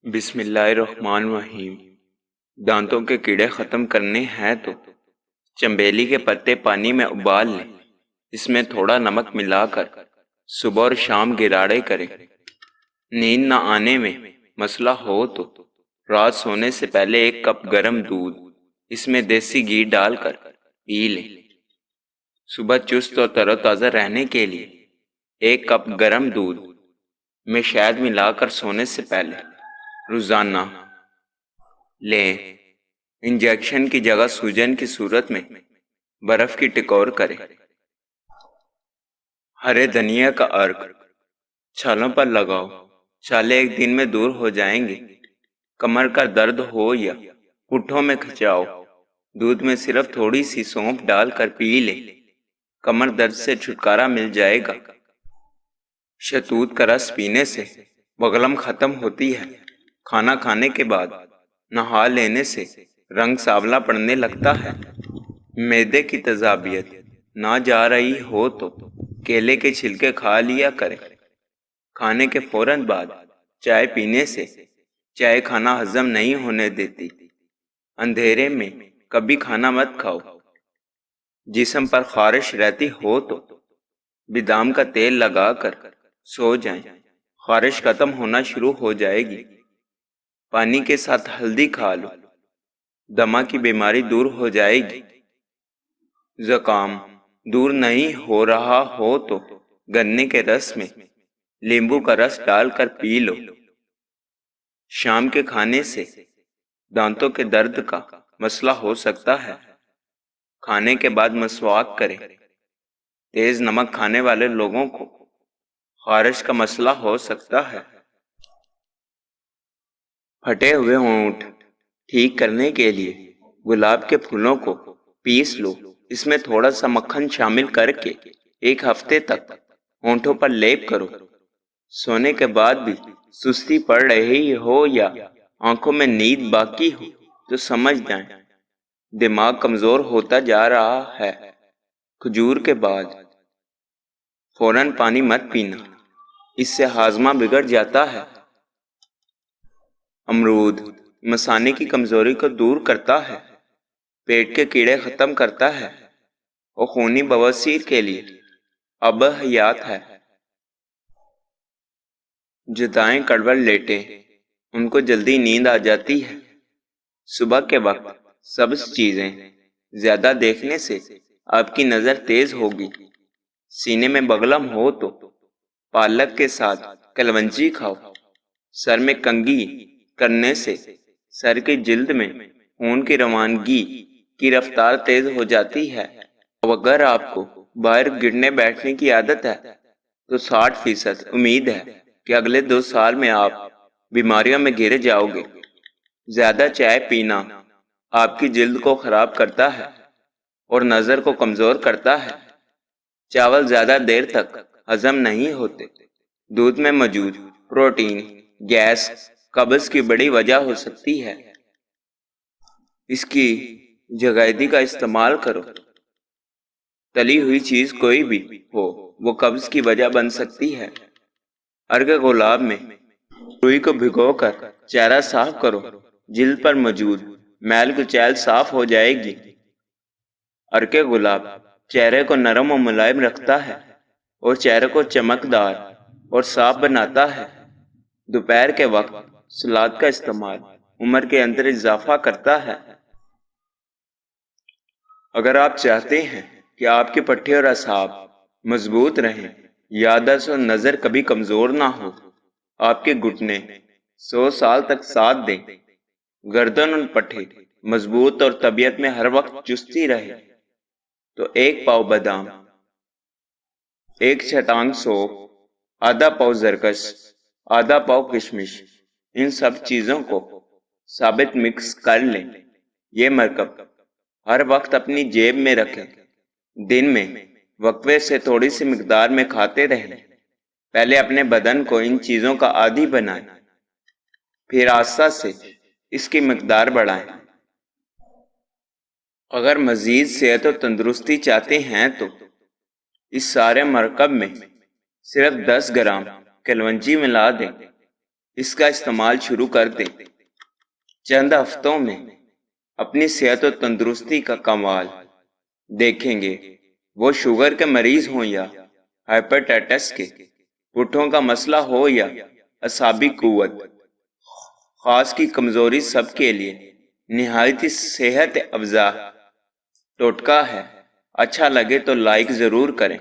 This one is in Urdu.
بسم اللہ الرحمن الرحیم۔ دانتوں کے کیڑے ختم کرنے ہیں تو چنبیلی کے پتے پانی میں ابال لیں، اس میں تھوڑا نمک ملا کر صبح اور شام گراڑے کریں۔ نیند نہ آنے میں مسئلہ ہو تو رات سونے سے پہلے 1 کپ گرم دودھ، اس میں دیسی گھی ڈال کر پی لیں۔ صبح چست اور تر و تازہ رہنے کے لیے 1 کپ گرم دودھ میں شہد ملا کر سونے سے پہلے روزانہ لیں۔ انجیکشن کی جگہ سوجن کی صورت میں برف کی ٹکور کریں۔ ہرے دھنیا کا عرق چھالوں پر لگاؤ، چھالے 1 دن میں دور ہو جائیں گے۔ کمر کا درد ہو یا پٹھوں میں کھچاؤ، دودھ میں صرف تھوڑی سی سونف ڈال کر پی لیں، کمر درد سے چھٹکارا مل جائے گا۔ شہتوت کا رس پینے سے بغلم ختم ہوتی ہے۔ کھانا کھانے کے بعد نہا لینے سے رنگ سانولا پڑنے لگتا ہے۔ معدے کی تیزابیت نہ جا رہی ہو تو کیلے کے چھلکے کھا لیا کریں۔ کھانے کے فوراً بعد چائے پینے سے چائے کھانا ہضم نہیں ہونے دیتی۔ اندھیرے میں کبھی کھانا مت کھاؤ۔ جسم پر خارش رہتی ہو تو بادام کا تیل لگا کر سو جائیں، خارش ختم ہونا شروع ہو جائے گی۔ پانی کے ساتھ ہلدی کھا لو، دمہ کی بیماری دور ہو جائے گی۔ زکام دور نہیں ہو رہا ہو تو گنے کے رس میں لیمبو کا رس ڈال کر پی لو۔ شام کے کھانے سے دانتوں کے درد کا مسئلہ ہو سکتا ہے۔ کھانے کے بعد مسواک کریں۔ تیز نمک کھانے والے لوگوں کو خارش کا مسئلہ ہو سکتا ہے۔ پھٹے ہوئے ہونٹ ٹھیک کرنے کے لیے گلاب کے پھولوں کو پیس لو، اس میں تھوڑا سا مکھن شامل کر کے 1 ہفتے تک ہونٹوں پر لیپ کرو۔ سونے کے بعد بھی سستی پڑ رہی ہو یا آنکھوں میں نیند باقی ہو تو سمجھ جائیں دماغ کمزور ہوتا جا رہا ہے۔ کھجور کے بعد فوراً پانی مت پینا، اس سے ہاضمہ بگڑ جاتا ہے۔ امرود مثانے کی کمزوری کو دور کرتا ہے، پیٹ کے کیڑے ختم کرتا ہے اور خونی بواسیر کے لیے آب حیات ہے۔ جدائیں کڑول لیٹیں، ان کو جلدی نیند آ جاتی ہے۔ صبح کے وقت سبز چیزیں زیادہ دیکھنے سے آپ کی نظر تیز ہوگی۔ سینے میں بغلم ہو تو پالک کے ساتھ کلونجی کھاؤ۔ سر میں کنگھی کرنے سے سر کی جلد میں خون کی روانگی کی رفتار تیز ہو جاتی ہے۔ اب اگر آپ کو باہر گرنے بیٹھنے کی عادت ہے تو 60% امید ہے کہ اگلے 2 سال میں آپ بیماریوں میں گر جاؤ گے۔ زیادہ چائے پینا آپ کی جلد کو خراب کرتا ہے اور نظر کو کمزور کرتا ہے۔ چاول زیادہ دیر تک ہضم نہیں ہوتے۔ دودھ میں موجود پروٹین گیس قبض کی بڑی وجہ ہو سکتی ہے، اس کی جگیدی کا استعمال کرو۔ تلی ہوئی چیز کوئی بھی ہو وہ قبض کی وجہ بن سکتی ہے۔ ارگ گلاب میں روئی کو بھگو کر چہرہ صاف کرو، جلد پر موجود میل کچیل صاف ہو جائے گی۔ ارگ گلاب چہرے کو نرم و ملائم رکھتا ہے اور چہرے کو چمکدار اور صاف بناتا ہے۔ دوپہر کے وقت سلاد کا استعمال عمر کے اندر اضافہ کرتا ہے۔ اگر آپ چاہتے ہیں کہ آپ کی پٹھی اور اعصاب مضبوط رہیں، یادداشت اور نظر کبھی کمزور نہ ہو، آپ کے گھٹنے 100 سال تک ساتھ دیں، گردن اور پٹھی مضبوط اور طبیعت میں ہر وقت چستی رہے، تو 1 پاؤ بادام، 1 چھٹانگ سونف، آدھا پاؤ زرکش، آدھا پاؤ کشمش، ان سب چیزوں کو ثابت مکس کر لیں۔ یہ مرکب ہر وقت اپنی جیب میں رکھیں۔ دن میں وقفے سے تھوڑی سی مقدار میں کھاتے رہیں۔ پہلے اپنے بدن کو ان چیزوں کا عادی بنائیں، پھر آہستہ سے اس کی مقدار بڑھائیں۔ اگر مزید صحت و تندرستی چاہتے ہیں تو اس سارے مرکب میں صرف 10 گرام کلونجی ملا دیں۔ اس کا استعمال شروع کر دیں۔ چند ہفتوں میں اپنی صحت و تندرستی کا کمال دیکھیں گے۔ وہ شوگر کے مریض ہوں یا ہیپاٹائٹس کے، پٹھوں کا مسئلہ ہو یا اعصابی قوت، خاص کی کمزوری، سب کے لیے نہایت ہی صحت افزا ٹوٹکا ہے۔ اچھا لگے تو لائک ضرور کریں۔